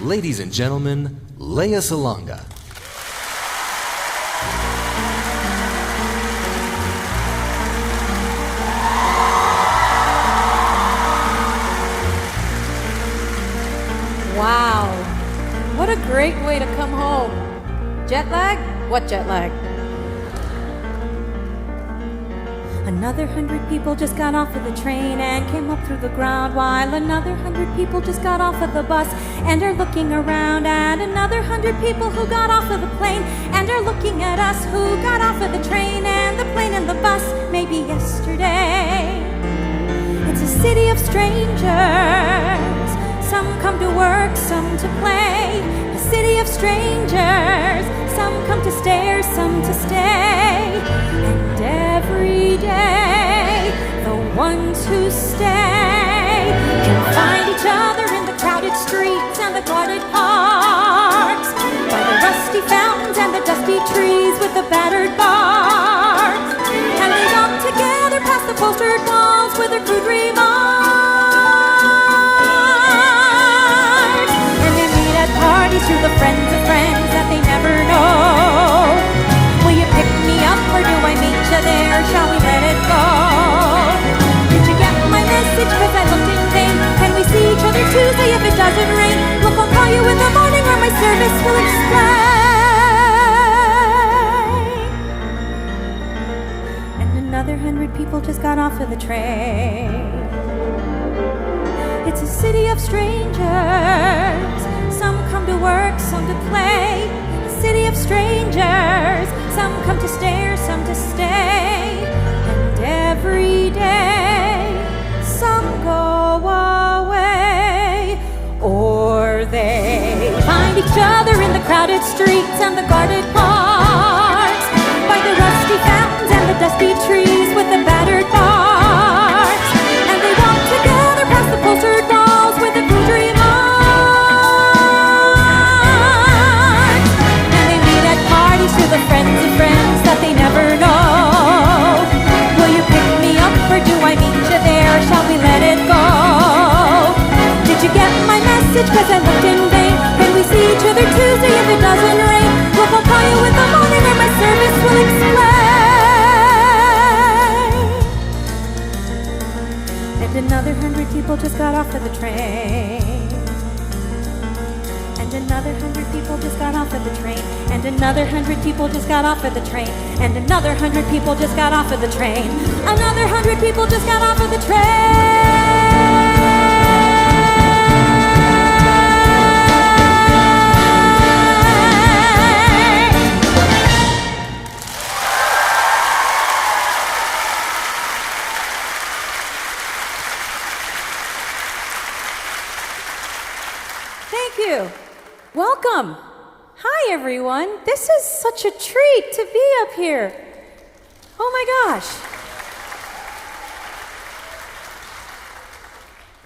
ladies and gentlemen, Leia Salonga. Wow, what a great way to come home. Jet lag? What jet lag? Another 100 people just got off of the train and came up through the ground, while another 100 people just got off of the bus and are looking around at another 100 people who got off of the plane and are looking at us who got off of the train and the plane and the bus maybe yesterday. It's a city of strangers. Some come to work, some to play. A city of strangers. Some come to stare, some to stay. And every day, the ones who stay can find each other in the crowded streets and the guarded parks, by the rusty fountains and the dusty trees with the battered barks. And they walk together past the postered walls with their crude remarks. Parties through the friends of friends that they never know. Will you pick me up or do I meet you there? Shall we let it go? Did you get my message? Cause I looked in vain. Can we see each other Tuesday if it doesn't rain? Look, I'll call you in the morning or my service will explain. And another 100 people just got off of the train. It's a city of strangers. Some come to work, some to play. A city of strangers. Some come to stare, some to stay. And every day, some go away. Or they find each other in the crowded streets and the guarded parks, by the rusty fountains and the dusty trees with the battered barks. And they walk together past the postered walls with the crude remarks. To the friends of friends that they never know. Will you pick me up or do I meet you there? Shall we let it go? Did you get my message? Cause I looked in vain. Can we see each other Tuesday if it doesn't rain? Look, I'll call you in the morning or my service will explain. And another 100 people just got off of the train. And another 100 people just got off of the train. And another 100 people just got off of the train. And another 100 people just got off of the train. Another 100 people just got off of the train. Thank you. Welcome. Hi, everyone. This is such a treat to be up here. Oh my gosh.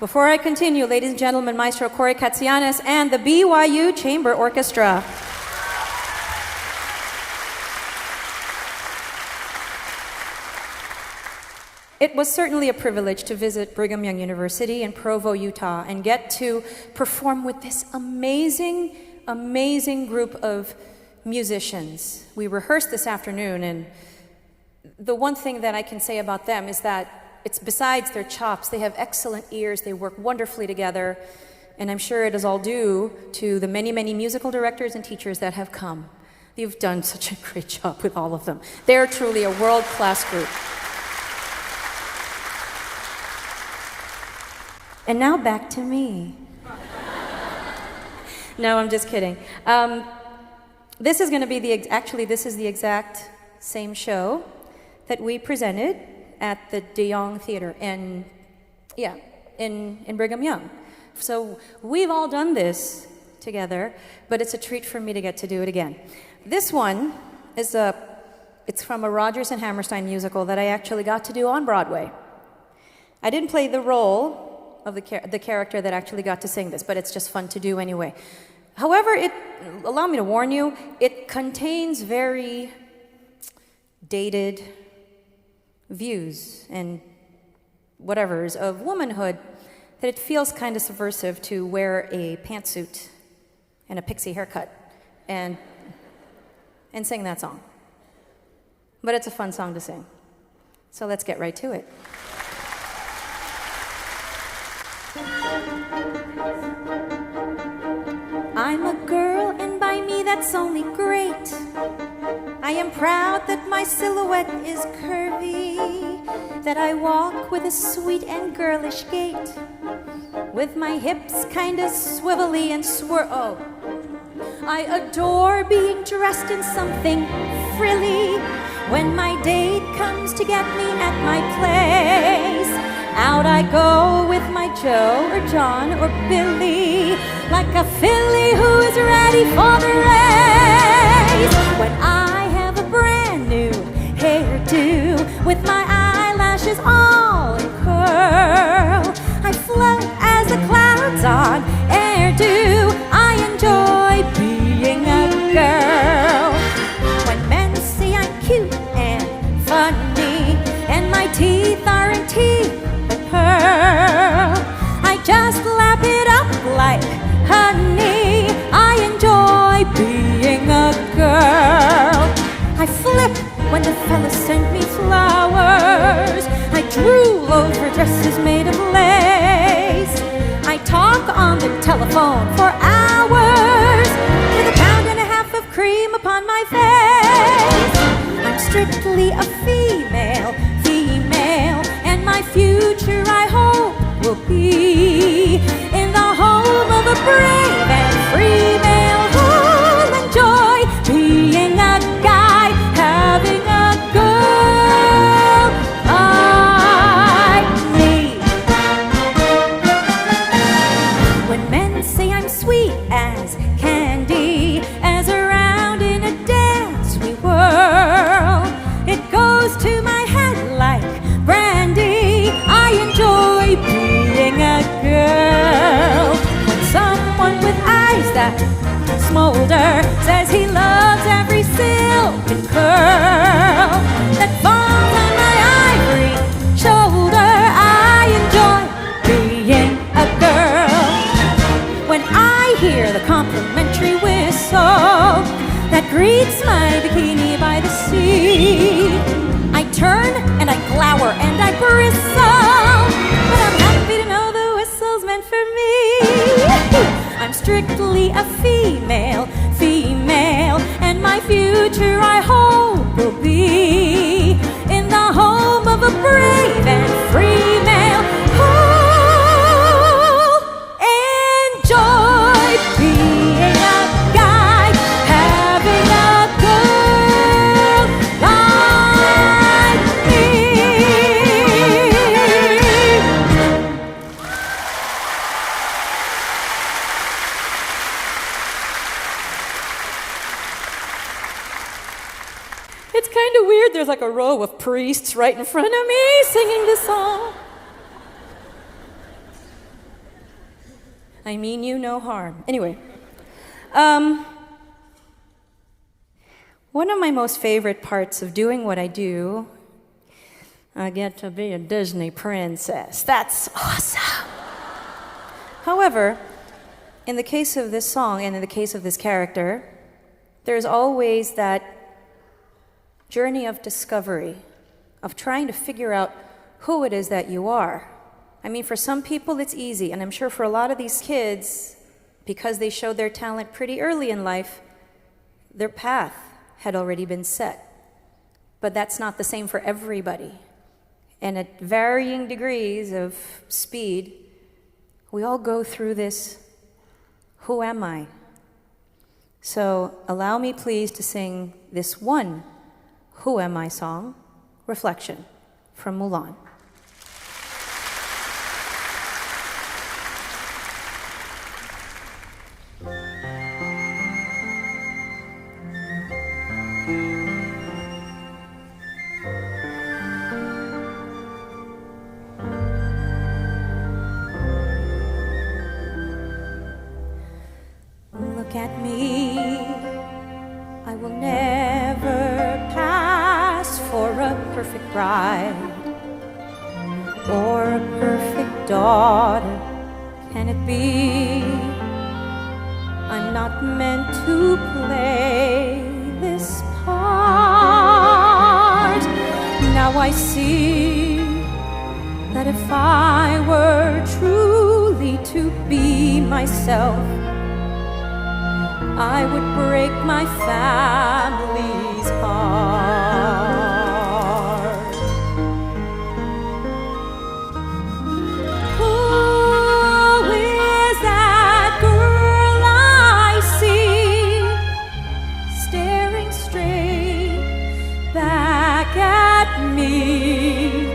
Before I continue, ladies and gentlemen, Maestro Kory Katseanes and the BYU Chamber Orchestra. It was certainly a privilege to visit Brigham Young University in Provo, Utah, and get to perform with this amazing group of musicians. We rehearsed this afternoon, and the one thing that I can say about them is that it's besides their chops, they have excellent ears, they work wonderfully together, and I'm sure it is all due to the many musical directors and teachers that have come. You've done such a great job with all of them. They're truly a world-class group. And now back to me. No, I'm just kidding. This is going to be this is the exact same show that we presented at the De Young Theater in Brigham Young. So we've all done this together, but it's a treat for me to get to do it again. This one is it's from a Rodgers and Hammerstein musical that I actually got to do on Broadway. I didn't play the role of the character that actually got to sing this, but it's just fun to do anyway. However, allow me to warn you, it contains very dated views and whatevers of womanhood that it feels kind of subversive to wear a pantsuit and a pixie haircut and sing that song. But it's a fun song to sing. So let's get right to it. I'm a girl, and by me that's only great. I am proud that my silhouette is curvy, that I walk with a sweet and girlish gait, with my hips kinda swivelly and oh. I adore being dressed in something frilly when my date comes to get me at my place. Out I go with my Joe or John or Billy, like a filly who is ready for the race. When I have a brand new hairdo, with my eyelashes all in curl, I float as the clouds on air do. I enjoy being a girl. When men say I'm cute and funny, and my teeth aren't teeth but pearl, I just lap it up like honey. I enjoy being a girl. I flip when the fellas send me flowers. I drool over dresses made of lace. I talk on the telephone for hours with a pound and a half of cream upon my face. I'm strictly a female, and my future I hope will be in the home of a brave and free male who'll enjoy being a guy, having a girl like me. When men say I'm sweet as candy, as around in a dance we whirl, it goes to my head like brandy. I enjoy being a girl. When someone with eyes that smolder says he loves every silken curl that falls on my ivory shoulder, I enjoy being a girl. When I hear the complimentary whistle that greets my bikini by the sea, I turn and I glower and I bristle, but I'm happy to know the whistle's meant for me. I'm strictly a female, and my future I hope will be in the home of a brave and free male who'll enjoy being a guy, having a girl like me. It's kind of weird. There's like a row of priests right in front of me singing this song. I mean you no harm. Anyway, one of my most favorite parts of doing what I do, I get to be a Disney princess. That's awesome. However, in the case of this song and in the case of this character, there's always that journey of discovery, of trying to figure out who it is that you are. I mean, for some people it's easy, and I'm sure for a lot of these kids, because they showed their talent pretty early in life, their path had already been set. But that's not the same for everybody. And at varying degrees of speed, we all go through this, who am I? So allow me please to sing this one Who Am I song, Reflection, from Mulan. Look at me, I will never pass for a perfect bride or a perfect daughter. Can it be? I'm not not meant to play this part. Now I see that if I were truly to be myself, I would break my family's heart. Who is that girl I see staring straight back at me?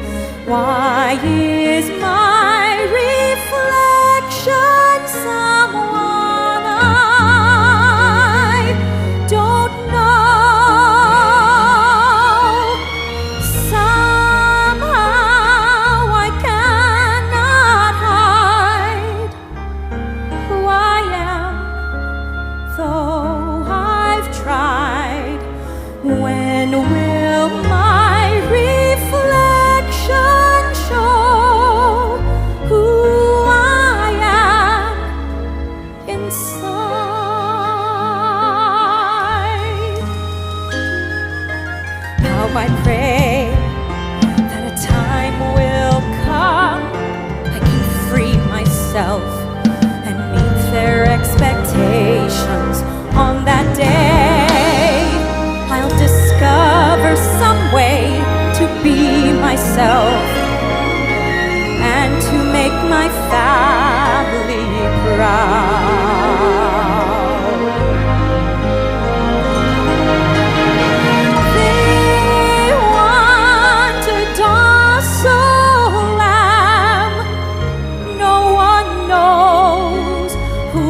Why is my reflection someone I don't know? Somehow I cannot hide who I am, though I've tried. When will my reflection show who I am inside? Now I pray that a time will come I can free myself and meet their expectations. On that day, I'll discover some way to be myself and to make my family proud. They want a docile lamb. No one knows who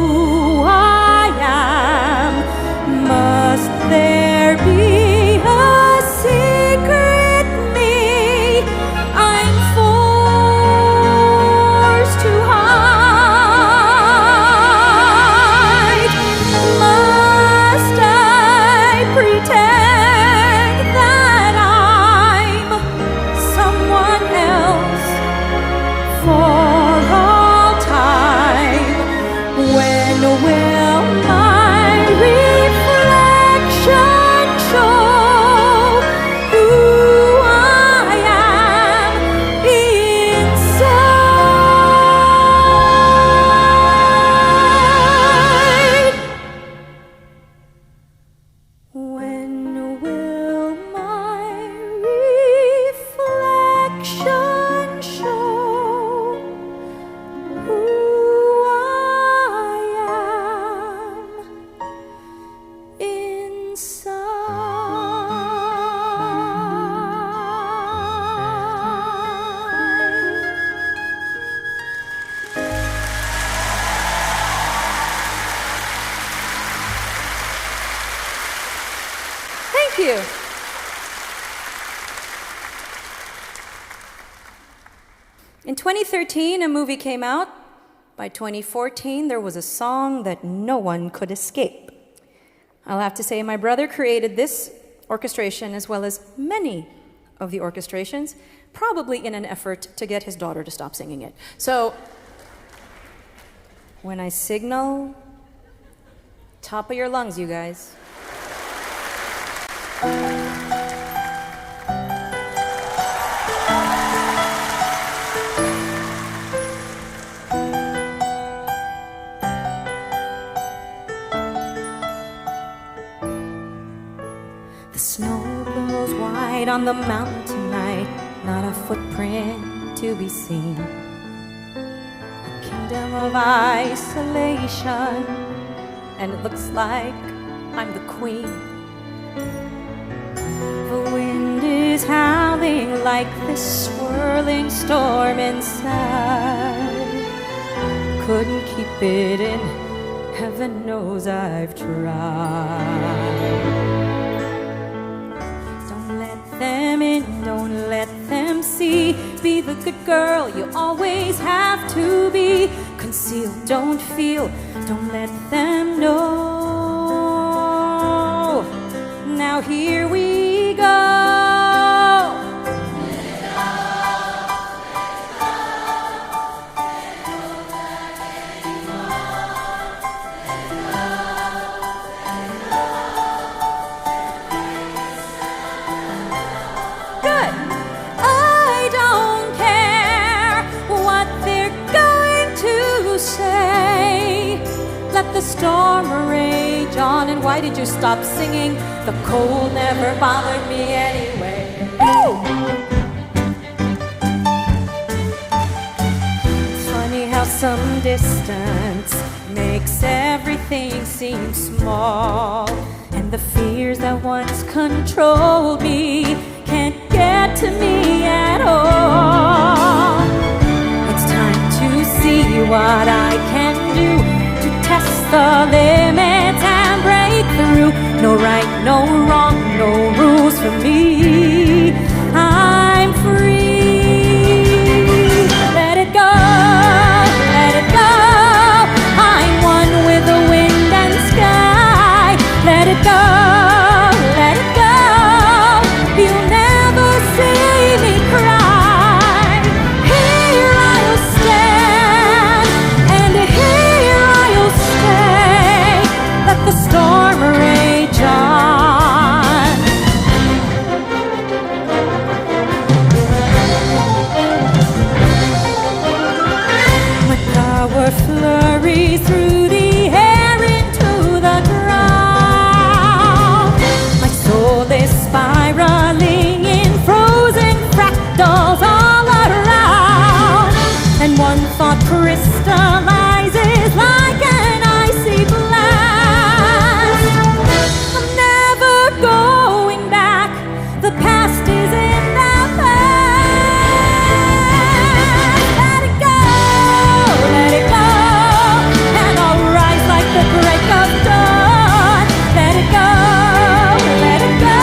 I am. Must there be a secret me I'm forced to hide? Must I pretend that I'm someone else for all time? When will my reflection show who I am inside? When will my reflection show who I am inside? Thank you. In 2013, a movie came out. By 2014, there was a song that no one could escape. I'll have to say my brother created this orchestration as well as many of the orchestrations, probably in an effort to get his daughter to stop singing it. So, when I signal, top of your lungs, you guys. The snow blows wide on the mountain tonight, not a footprint to be seen. A kingdom of isolation, and it looks like I'm the queen. The wind is howling like this swirling storm inside. Couldn't keep it in, heaven knows I've tried. Them in, don't let them see. Be the good girl you always have to be. Conceal, don't feel, don't let them know. Now here we go. let the storm rage on. And why did you stop singing? The cold never bothered me anyway. It's funny how some distance makes everything seem small, and the fears that once controlled me can't get to me at all. It's time to see what I can do to test the limits and break through. No right, no wrong, no rules for me. I'm free. Let it go, let it go. I'm one with the wind and sky. Let it go, let it go. You'll never see me cry. Here I'll stand, and here I'll stay. Let the storm rage on. My power flurries through the air into the ground. My soul is spiraling in frozen fractals all around. And one thought crystallizes like an icy blast. I'm never going back. The past is in the past. Let it go, let it go. And I'll rise like the break of dawn. Let it go, let it go.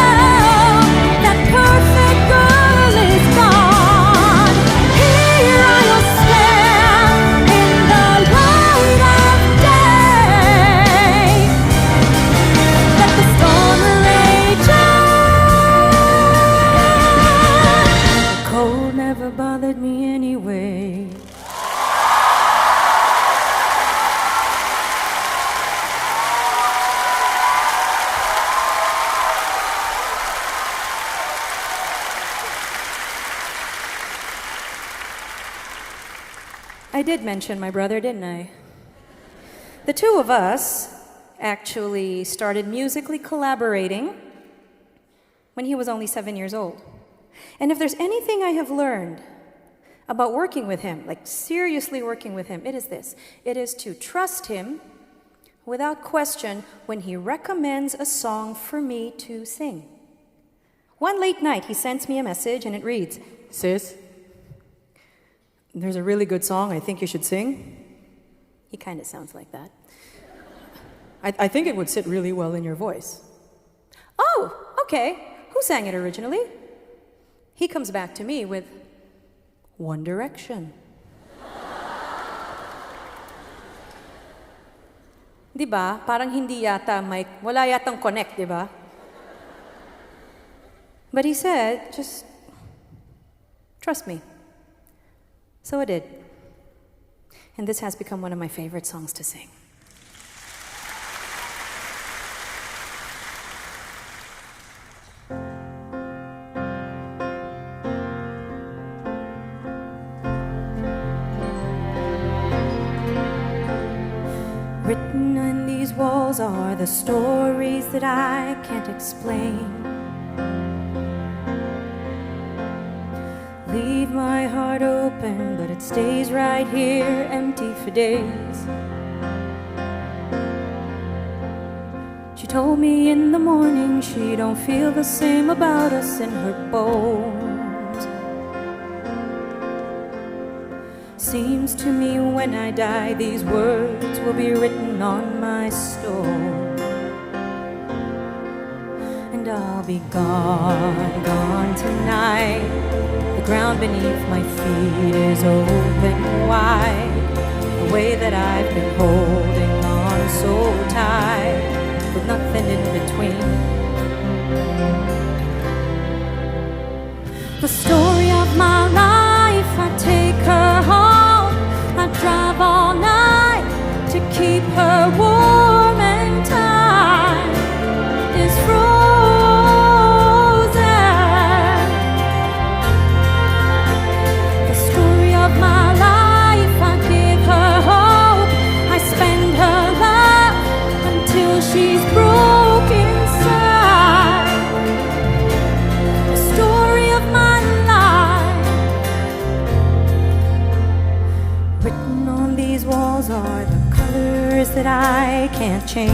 That perfect girl is gone. Here I'll stand in the light of day. Let the storm rage on. The cold never bothered me anyway. I did mention my brother, didn't I? The two of us actually started musically collaborating when he was only 7 years old. And if there's anything I have learned about working with him, like seriously working with him, it is this. It is to trust him without question when he recommends a song for me to sing. One late night, he sends me a message and it reads, "Sis, there's a really good song I think you should sing." He kind of sounds like that. I think it would sit really well in your voice. Oh, okay. Who sang it originally? He comes back to me with One Direction. Diba? Parang hindi yata wala yatang connect, diba? But he said, just trust me. So I did. And this has become one of my favorite songs to sing. Written on these walls are the stories that I can't explain. Leave my heart open, but it stays right here, empty for days. She told me in the morning she don't feel the same about us in her bones. Seems to me when I die, these words will be written on my stone. And I'll be gone, gone tonight. The ground beneath my feet is open wide. The way that I've been holding on so tight, with nothing in between. The story of my life, I take her home. I drive all night to keep her warm, and time is frozen. The story of my life, I give her hope. I spend her life those are the colors that I can't change.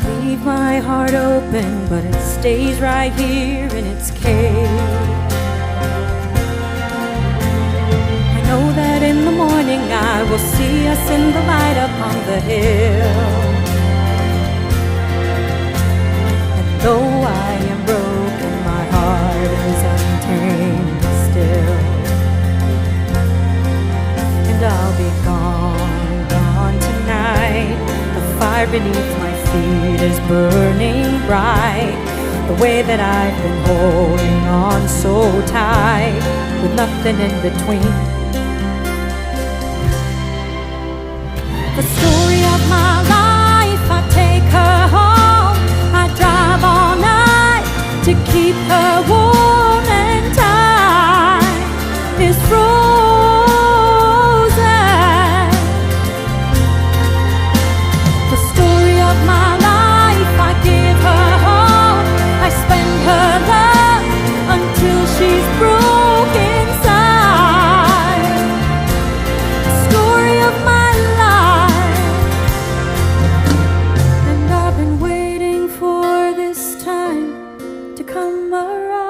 Leave my heart open, but it stays right here in its cage. I know that in the morning I will see us in the light upon the hill. And though I am broken, my heart is untamed still. And I'll be gone, gone tonight. The fire beneath my feet is burning bright. The way that I've been holding on so tight, with nothing in between. The story of my life, I take her home. I drive all night to keep her warm, and time is frozen. The story of my life, I give her home. I spend her love until she's broke inside. The story of my life, and I've been waiting for this time to come around.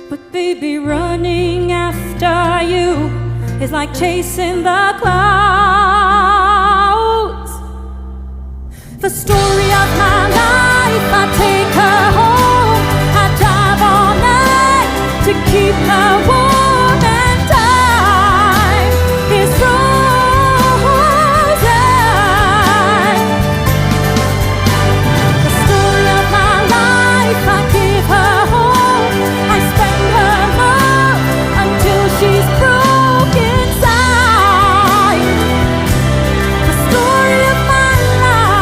But baby, running after you is like chasing the clouds. The story of my life, I take her home. I drive all night to keep her warm, and time is frozen. The story of my life, I give her home. I spend her love until she's broke inside. The story of my life,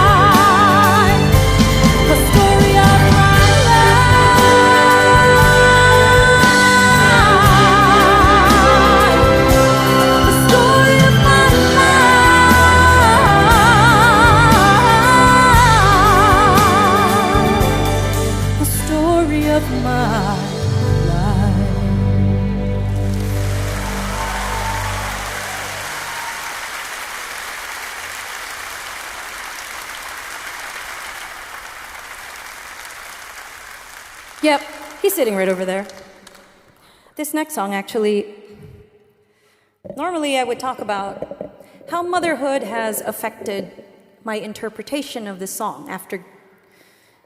the story of my life, the story of my life, the story of my life. Yep, he's sitting right over there. This next song, actually, normally I would talk about how motherhood has affected my interpretation of this song after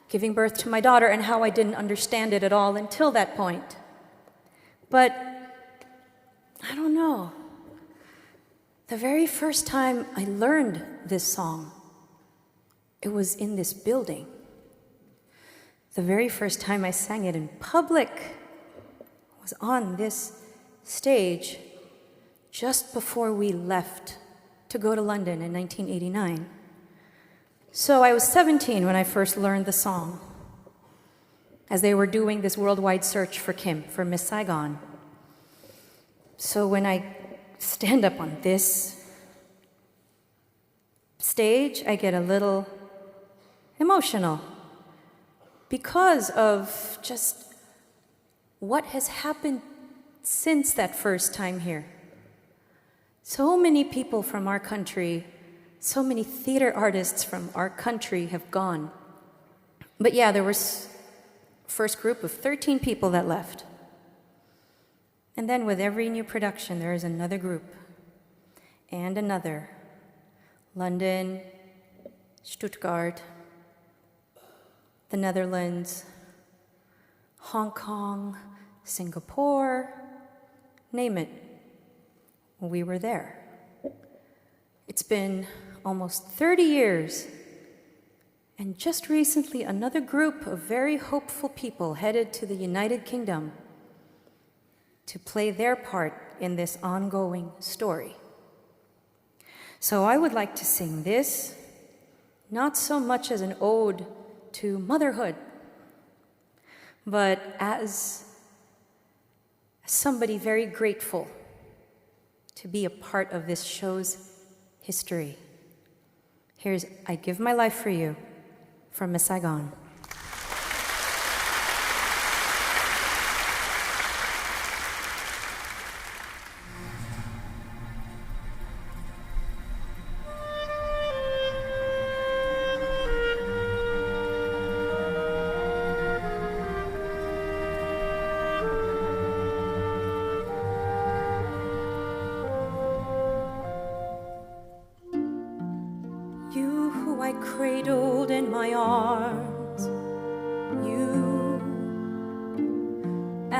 giving birth to my daughter, and how I didn't understand it at all until that point. But I don't know. The very first time I learned this song, it was in this building. The very first time I sang it in public was on this stage just before we left to go to London in 1989. So I was 17 when I first learned the song, as they were doing this worldwide search for Kim, for Miss Saigon. So when I stand up on this stage, I get a little emotional because of just what has happened since that first time here. So many people from our country, so many theater artists from our country have gone. But yeah, there was first group of 13 people that left. And then with every new production, there is another group and another. London, Stuttgart, the Netherlands, Hong Kong, Singapore, name it. We were there. It's been almost 30 years, and just recently another group of very hopeful people headed to the United Kingdom to play their part in this ongoing story. So I would like to sing this, not so much as an ode to motherhood, but as somebody very grateful to be a part of this show's history. Here's I Give My Life for You from Miss Saigon.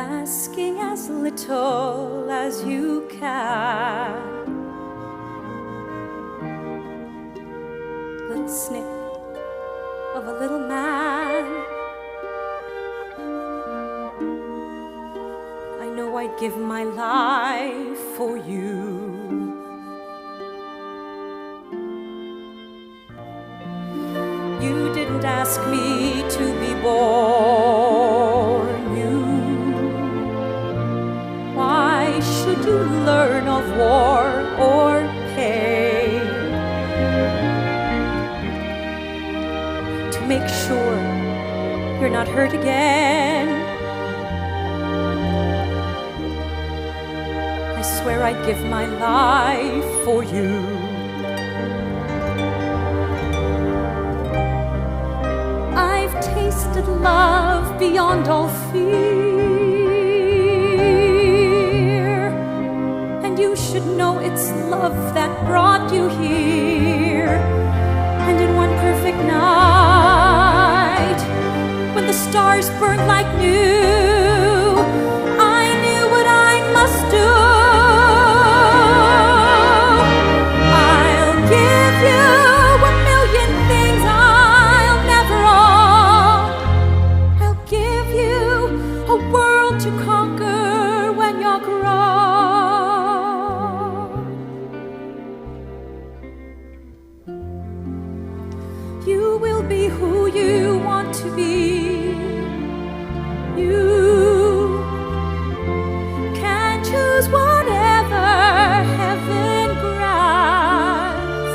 asking as little as you can. The snip of a little man. I know I'd give my life for you. You didn't ask me to be born. Why should you learn of war or pain? To make sure you're not hurt again. I swear I'd give my life for you. I've tasted love beyond all fear, and you should know it's love that brought you here. And in one perfect night, when the stars burned like new, I knew what I must do. I'll give you a million things I'll never own. I'll give you a world to conquer when you're grown. You will be who you want to be. You can choose whatever heaven grants,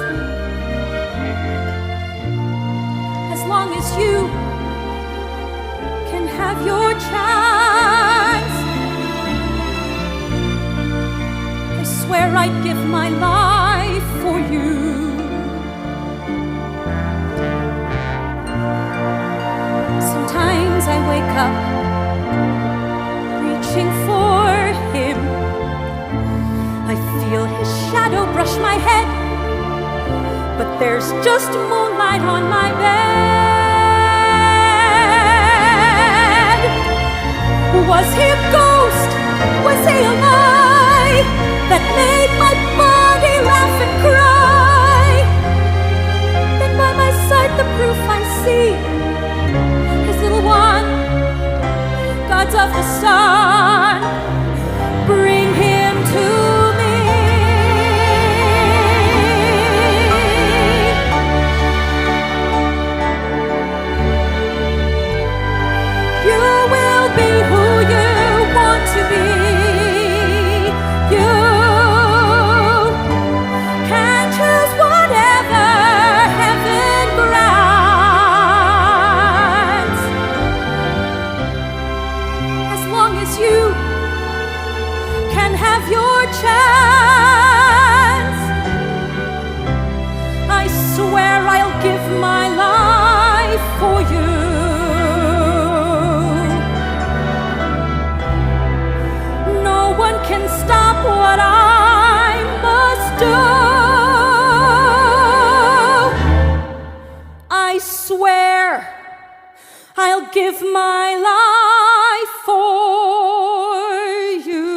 as long as you can have your chance. I swear I'd give my life for you. Sometimes I wake up reaching for him. I feel his shadow brush my head, but there's just moonlight on my bed. Was he a ghost? Was he a lie that made my body laugh and cry? Then by my side the proof I see, his little one, gods of the sun, bring him to me. You will be who you want to be. You can choose whatever heaven grants, as long as you can have your chance. I swear I'll give my life for you. No one can stop what I must do. I swear I'll give my life for you.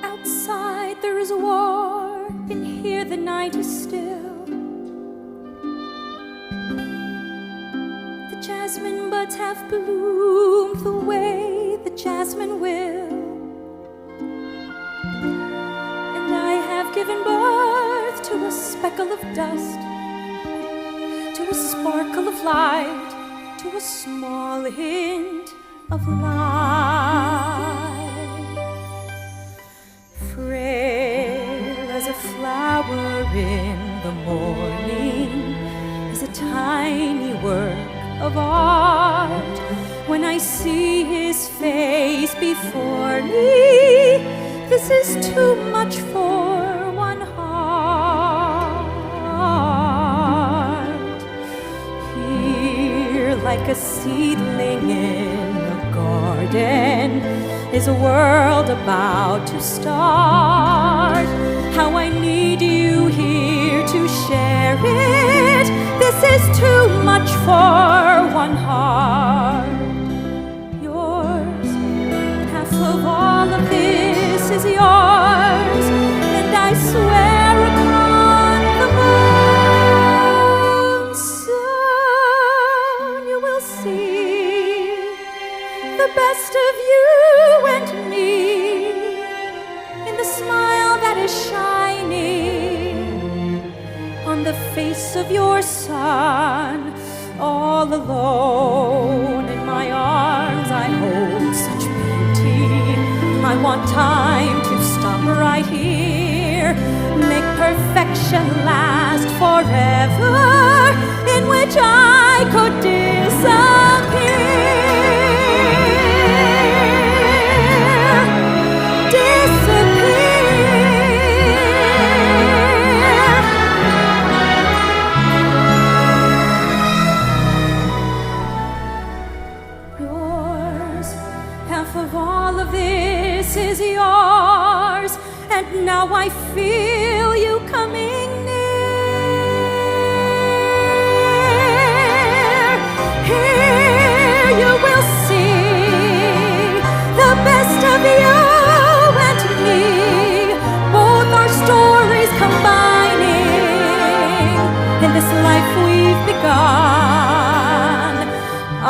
Outside there is a war, in here the night is still. The jasmine buds have bloomed the way the jasmine will, and I have given birth to a speckle of dust, to a sparkle of light, to a small hint of life. Frail as a flower in the morning is a tiny word of art. When I see his face before me, this is too much for one heart. Here, like a seedling in a garden, is a world about to start. How I need you here to share it. This is too much for one heart. Yours, half of all of this is yours, and I swear upon the moon, soon you will see the best of you and me in the smile that is shining on the face of your son. All alone in my arms I hold such beauty. I want time to stop right here, make perfection last forever, in which I could disappear. Is yours, and now I feel you coming near. Here you will see the best of you and me, both our stories combining in this life we've begun. I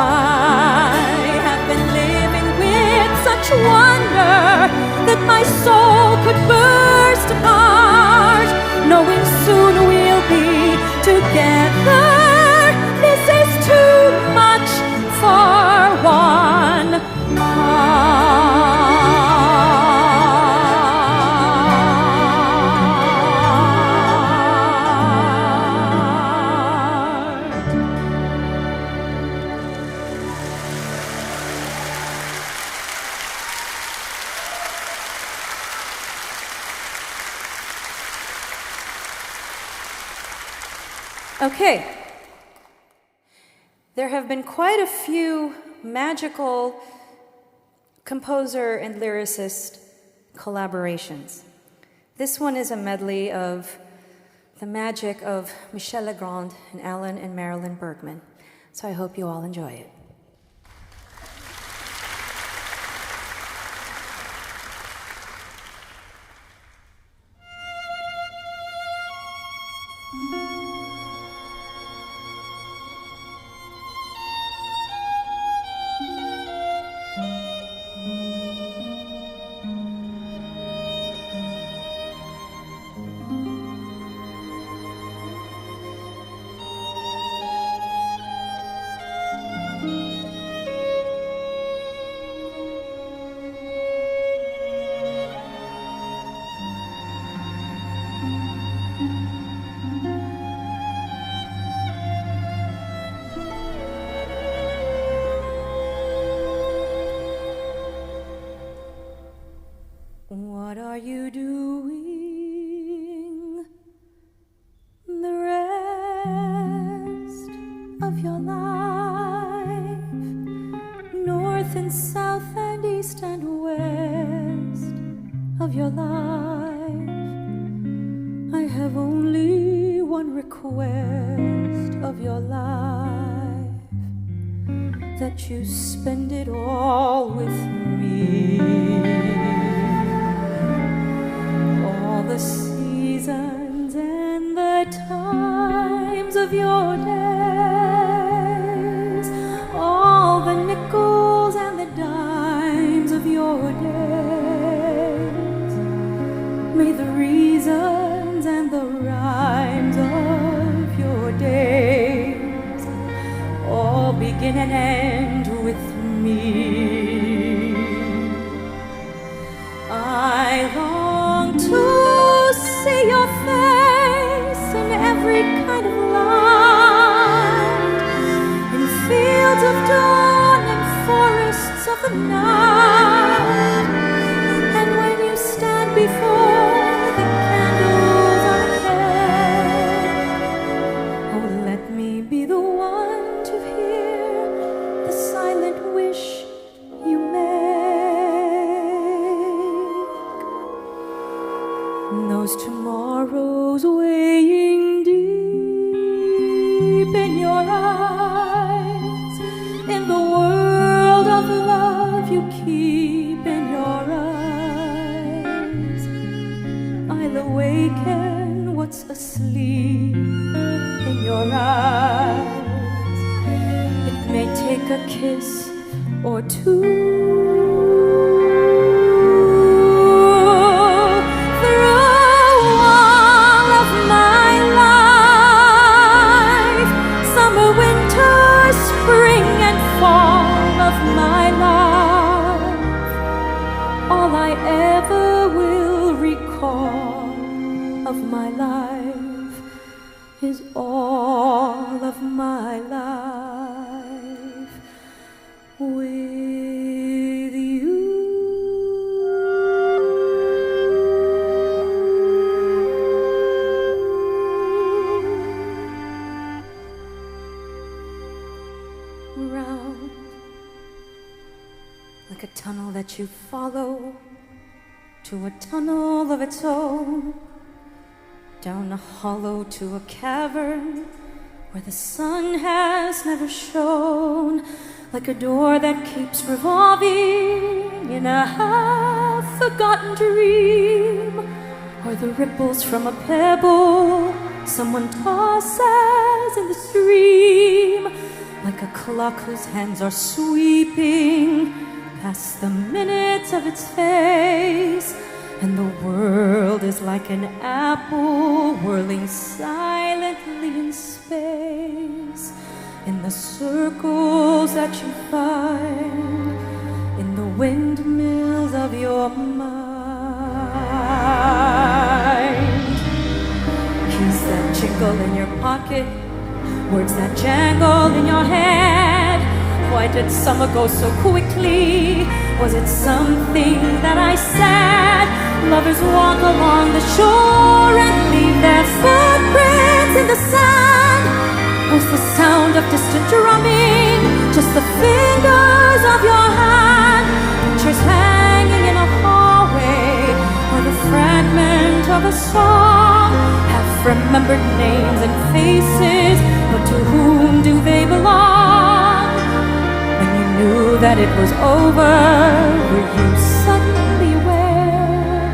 have been living with such wonder that my soul could burst apart, knowing soon we'll be together. This is too much for one heart. Okay, there have been quite a few magical composer and lyricist collaborations. This one is a medley of the magic of Michel Legrand and Alan and Marilyn Bergman. So I hope you all enjoy it. What are you doing the rest of your life? North and south and east and west of your life. I have only one request of your life, that you spend it all with me. All the seasons and the times of your days, all the nickels and the dimes of your days. May the reasons and the rhymes of your days all begin and end with me. I long to see your face in every kind of light, and feel the night. And when you stand before the candles are lit, oh, let me be the one to hear the silent wish you make. Those tomorrows weighing deep in your eyes, in the world of love you keep in your eyes, I'll awaken what's asleep in your eyes. It may take a kiss or two my life. All I ever will recall of my life is all of my life with you. Round like a tunnel that you follow to a tunnel of its own, down a hollow to a cavern where the sun has never shone, like a door that keeps revolving in a half-forgotten dream, or the ripples from a pebble someone tosses in the stream, like a clock whose hands are sweeping past the minutes of its face, and the world is like an apple whirling silently in space, in the circles that you find in the windmills of your mind. Keys that jingle in your pocket, words that jangle in your head. Why did summer go so quickly? Was it something that I said? Lovers walk along the shore and leave their footprints in the sand. Was the sound of distant drumming just the fingers of your hand? Pictures hanging in a hallway, or the fragment of a song? Half-remembered names and faces, but to whom do they belong? Knew that it was over, were you suddenly aware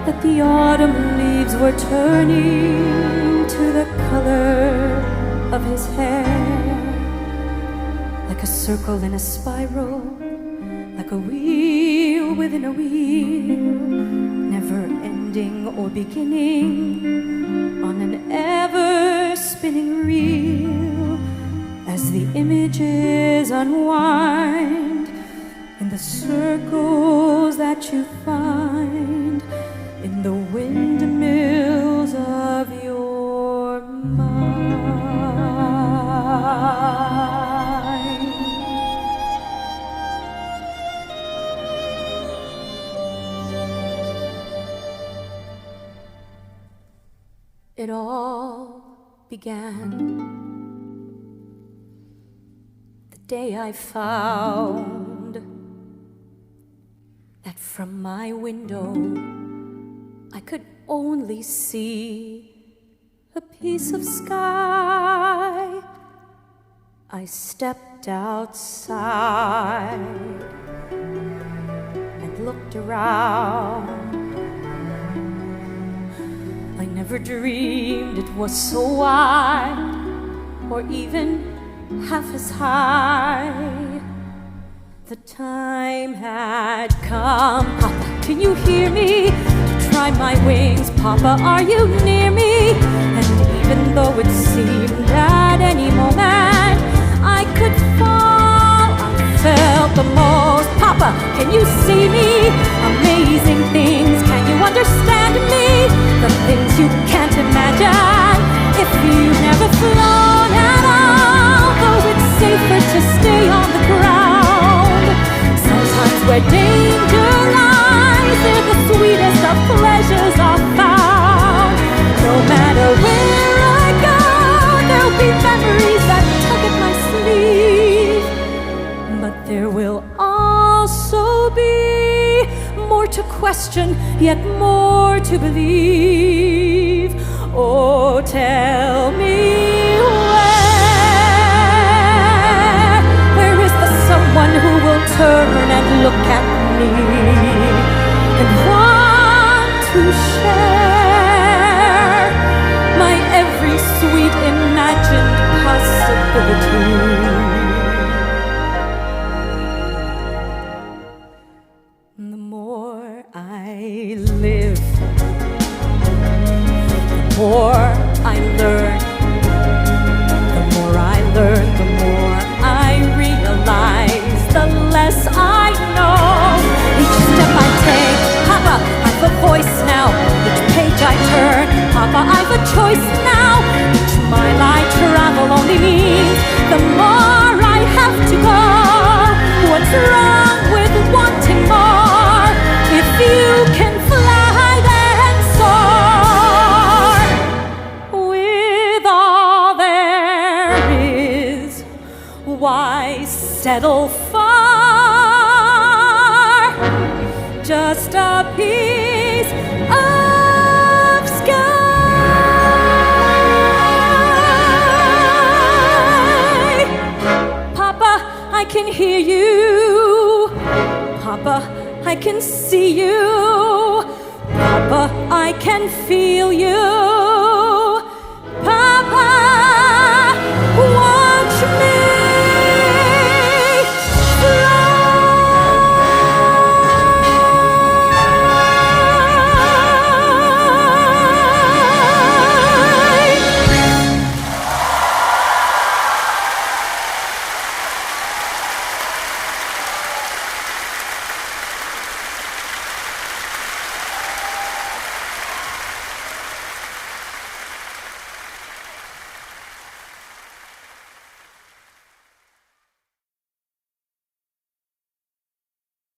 that the autumn leaves were turning to the color of his hair? Like a circle in a spiral, like a wheel within a wheel, never ending or beginning on an ever-spinning reel. As the images unwind in the circles that you find in the windmills of your mind. It all began day I found that from my window I could only see a piece of sky. I stepped outside and looked around. I never dreamed it was so wide or even half as high. The time had come. Papa, can you hear me? To try my wings, Papa, are you near me? And even though it seemed at any moment I could fall, I felt the most. Papa, can you see me? Amazing things, can you understand me? The things you can't imagine if you've never flown at all. Though it's safer to stay on the ground, such question, yet more to believe. Oh, tell me where is the someone who will turn and look at me and want to share my every sweet imagined possibility? The more I live, the more I learn. The more I learn, the more I realize, the less I know. Each step I take, Papa, I've a voice now. Each page I turn, Papa, I've a choice now. Each mile I travel only means the more I have to go. What's wrong with wanting more? If you can fly, then soar. With all there is, why settle for just a piece of sky? Papa, I can hear you. Papa, I can see you. Papa, I can feel you.